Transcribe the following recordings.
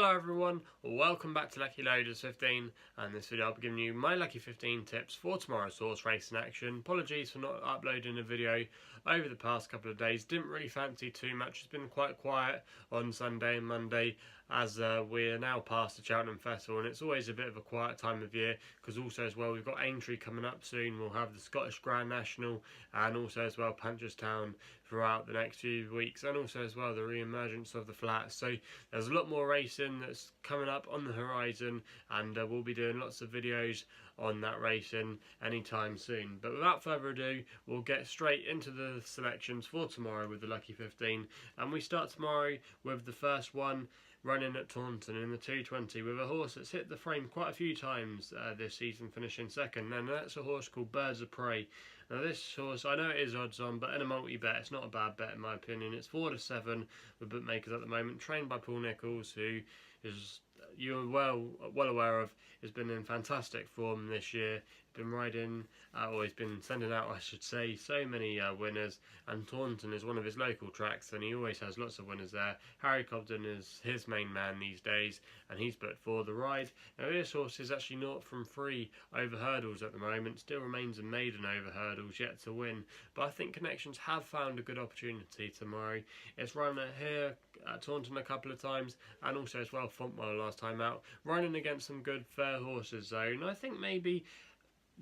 Hello everyone, welcome back to Lucky15, and in this video I'll be giving you my Lucky 15 tips for tomorrow's horse racing action. Apologies for not uploading a video over the past couple of days, didn't really fancy too much. It's been quite quiet on Sunday and Monday as we're now past the Cheltenham Festival, and it's always a bit of a quiet time of year because also as well we've got Aintree coming up soon. We'll have the Scottish Grand National and also as well Punchestown throughout the next few weeks, and also as well the re-emergence of the flats. So there's a lot more racing that's coming up on the horizon, and we'll be doing lots of videos on that racing anytime soon. But without further ado, we'll get straight into the selections for tomorrow with the Lucky 15, and we start tomorrow with the first one running at Taunton in the 220 with a horse that's hit the frame quite a few times this season, finishing second, and that's a horse called Birds of Prey. Now this horse, I know it is odds on, but in a multi-bet it's not a bad bet in my opinion. It's 4-7 with bookmakers at the moment, trained by Paul Nicholls, who is, you're well aware of, has been in fantastic form this year. Been riding, or he's been sending out, I should say, so many winners, and Taunton is one of his local tracks and he always has lots of winners there. Harry Cobden is his main man these days and he's booked for the ride. Now this horse is actually not from 3 over hurdles at the moment, still remains a maiden over hurdles yet to win, but I think Connections have found a good opportunity tomorrow. It's run here at Taunton a couple of times and also as well Fontwell last time out, running against some good fair horses though, and I think maybe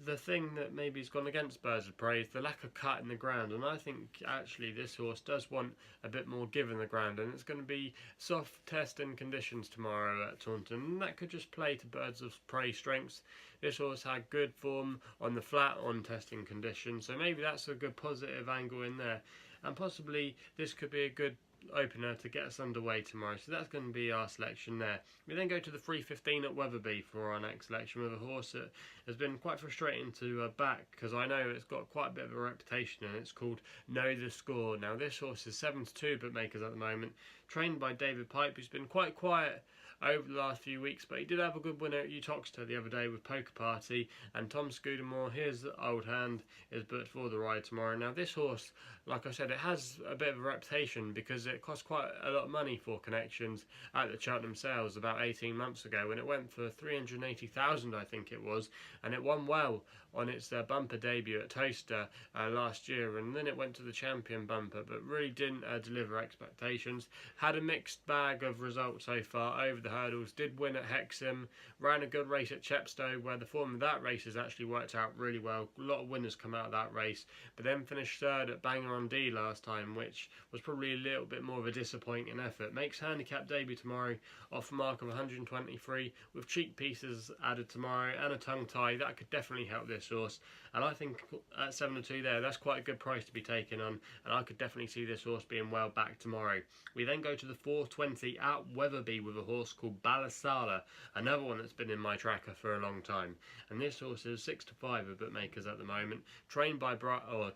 the thing that maybe has gone against Birds of Prey is the lack of cut in the ground, and I think actually this horse does want a bit more give in the ground, and it's going to be soft testing conditions tomorrow at Taunton, and that could just play to Birds of Prey strengths. This horse had good form on the flat on testing conditions, so maybe that's a good positive angle in there, and possibly this could be a good opener to get us underway tomorrow. So that's going to be our selection there. We then go to the 3:15 at Wetherby for our next selection with a horse that has been quite frustrating to back because I know it's got quite a bit of a reputation, and it's called Know the Score. Now this horse is 7-2 bookmakers at the moment, trained by David Pipe, who's been quite quiet over the last few weeks, but he did have a good winner at Utoxeter the other day with Poker Party, and Tom Scudamore, his old hand, is booked for the ride tomorrow. Now this horse, like I said, it has a bit of a reputation because it cost quite a lot of money for Connections at the Cheltenham sales about 18 months ago when it went for 380,000 I think it was, and it won well on its bumper debut at Toaster last year, and then it went to the champion bumper but really didn't deliver expectations. Had a mixed bag of results so far over the hurdles, did win at Hexham, ran a good race at Chepstow where the form of that race has actually worked out really well. A lot of winners come out of that race, but then finished third at Bangor on Dee last time, which was probably a little bit more of a disappointing effort. Makes handicap debut tomorrow off a mark of 123 with cheek pieces added tomorrow and a tongue tie. That could definitely help this horse, and I think at 7-2 there, that's quite a good price to be taken on, and I could definitely see this horse being well back tomorrow. We then go to the 4:20 at Wetherby with a horse called Ballasalla, another one that's been in my tracker for a long time, and this horse is 6-5 with bookmakers at the moment, trained by Donald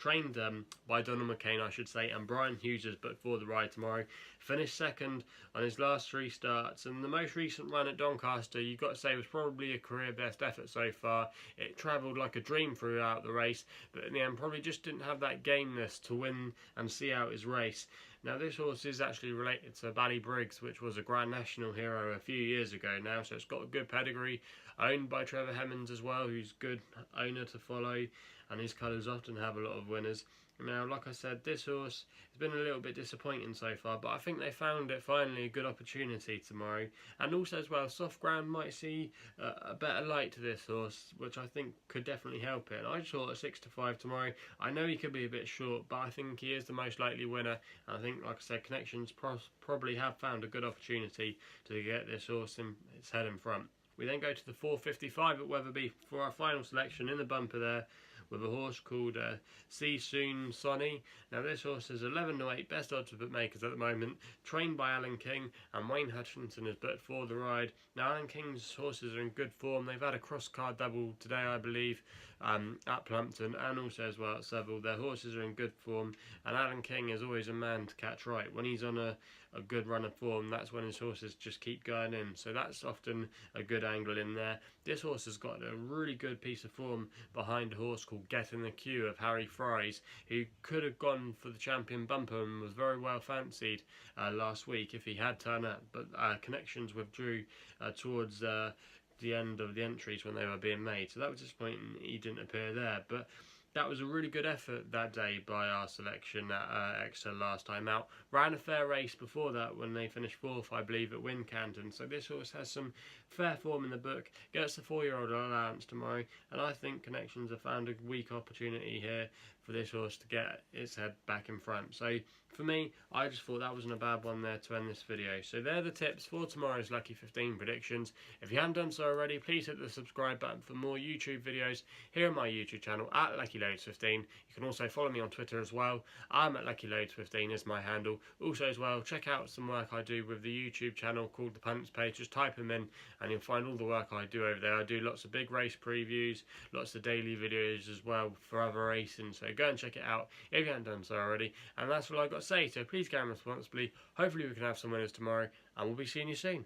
McCain I should say, and Brian Hughes is booked for the ride tomorrow. Finished second on his last 3 starts, and the most recent run at Doncaster, you've got to say, was probably a career best effort so far. It travelled like a dream throughout the race, but in the end probably just didn't have that gameness to win and see out his race. Now this horse is actually related to Ballybriggs, which was a Grand National hero a few years ago now, so it's got a good pedigree, owned by Trevor Hemmings as well, who's a good owner to follow, and his colours often have a lot of winners. Now, like I said, this horse has been a little bit disappointing so far, but I think they found it finally a good opportunity tomorrow. And also as well, soft ground might see a better light to this horse, which I think could definitely help it. And I just thought at 6-5 tomorrow, I know he could be a bit short, but I think he is the most likely winner. And I think, like I said, Connections probably have found a good opportunity to get this horse in its head in front. We then go to the 4:55 at Wetherby for our final selection in the bumper there, with a horse called Shesoon Sonny. Now this horse is 11-8 best odds of bookmakers at the moment, trained by Alan King, and Wayne Hutchinson is booked for the ride. Now Alan King's horses are in good form. They've had a cross card double today I believe at Plumpton and also as well at Seville. Their horses are in good form, and Alan King is always a man to catch right. When he's on a a good run of form, that's when his horses just keep going in. So that's often a good angle in there. This horse has got a really good piece of form behind a horse called Get in the Queue of Harry Fry's, who could have gone for the champion bumper and was very well fancied last week if he had turned up, but connections withdrew towards the end of the entries when they were being made, so that was disappointing. He didn't appear there, but that was a really good effort that day by our selection at Exeter last time out. Ran a fair race before that when they finished 4th, I believe, at Wincanton. So this horse has some fair form in the book. Gets the 4-year-old allowance tomorrow, and I think Connections have found a weak opportunity here for this horse to get its head back in front. So for me, I just thought that wasn't a bad one there to end this video. So they're the tips for tomorrow's Lucky 15 predictions. If you haven't done so already, please hit the subscribe button for more YouTube videos here on my YouTube channel at LuckyLoads15. You can also follow me on Twitter as well. I'm at LuckyLoads15 is my handle. Also as well, check out some work I do with the YouTube channel called The Punts Page. Just type them in and you'll find all the work I do over there. I do lots of big race previews, lots of daily videos as well for other racing. So go and check it out if you haven't done so already. And that's all I've got to say. So please gamble responsibly. Hopefully we can have some winners tomorrow, and we'll be seeing you soon.